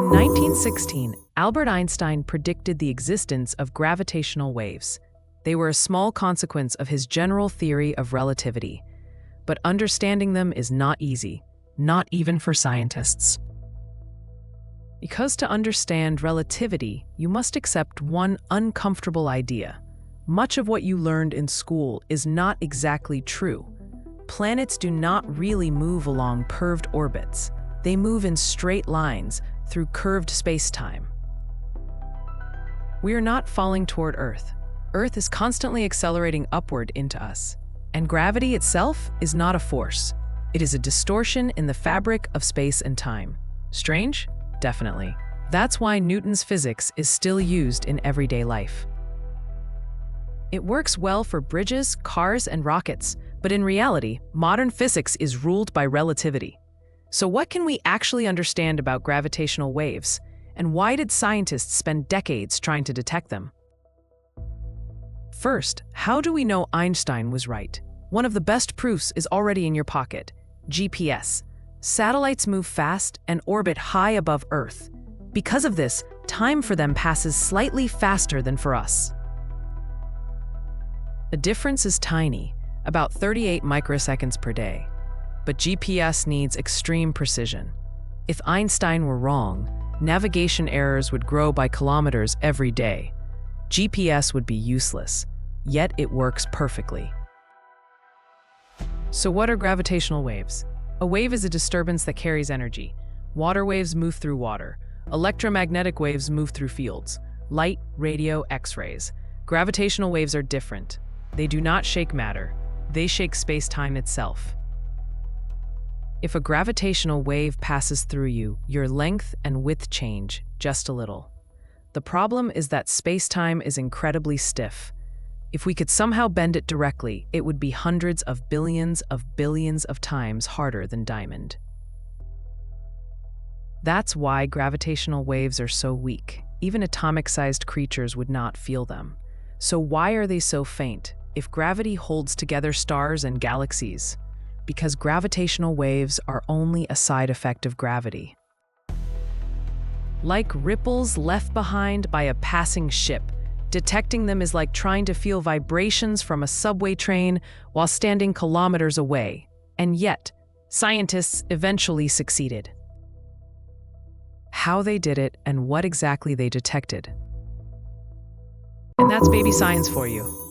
In 1916, Albert Einstein predicted the existence of gravitational waves. They were a small consequence of his general theory of relativity. But understanding them is not easy, not even for scientists. Because to understand relativity, you must accept one uncomfortable idea. Much of what you learned in school is not exactly true. Planets do not really move along curved orbits. They move in straight lines through curved space-time. We are not falling toward Earth. Earth is constantly accelerating upward into us. And gravity itself is not a force. It is a distortion in the fabric of space and time. Strange? Definitely. That's why Newton's physics is still used in everyday life. It works well for bridges, cars, and rockets, but in reality, modern physics is ruled by relativity. So what can we actually understand about gravitational waves, and why did scientists spend decades trying to detect them? First, how do we know Einstein was right? One of the best proofs is already in your pocket: GPS. Satellites move fast and orbit high above Earth. Because of this, time for them passes slightly faster than for us. The difference is tiny, about 38 microseconds per day. But GPS needs extreme precision. If Einstein were wrong, navigation errors would grow by kilometers every day. GPS would be useless, yet it works perfectly. So what are gravitational waves? A wave is a disturbance that carries energy. Water waves move through water. Electromagnetic waves move through fields. Light, radio, X-rays. Gravitational waves are different. They do not shake matter. They shake space-time itself. If a gravitational wave passes through you, your length and width change just a little. The problem is that space-time is incredibly stiff. If we could somehow bend it directly, it would be hundreds of billions of times harder than diamond. That's why gravitational waves are so weak. Even atomic-sized creatures would not feel them. So why are they so faint? If gravity holds together stars and galaxies, because gravitational waves are only a side effect of gravity. Like ripples left behind by a passing ship, detecting them is like trying to feel vibrations from a subway train while standing kilometers away. And yet, scientists eventually succeeded. How they did it and what exactly they detected. And that's baby science for you.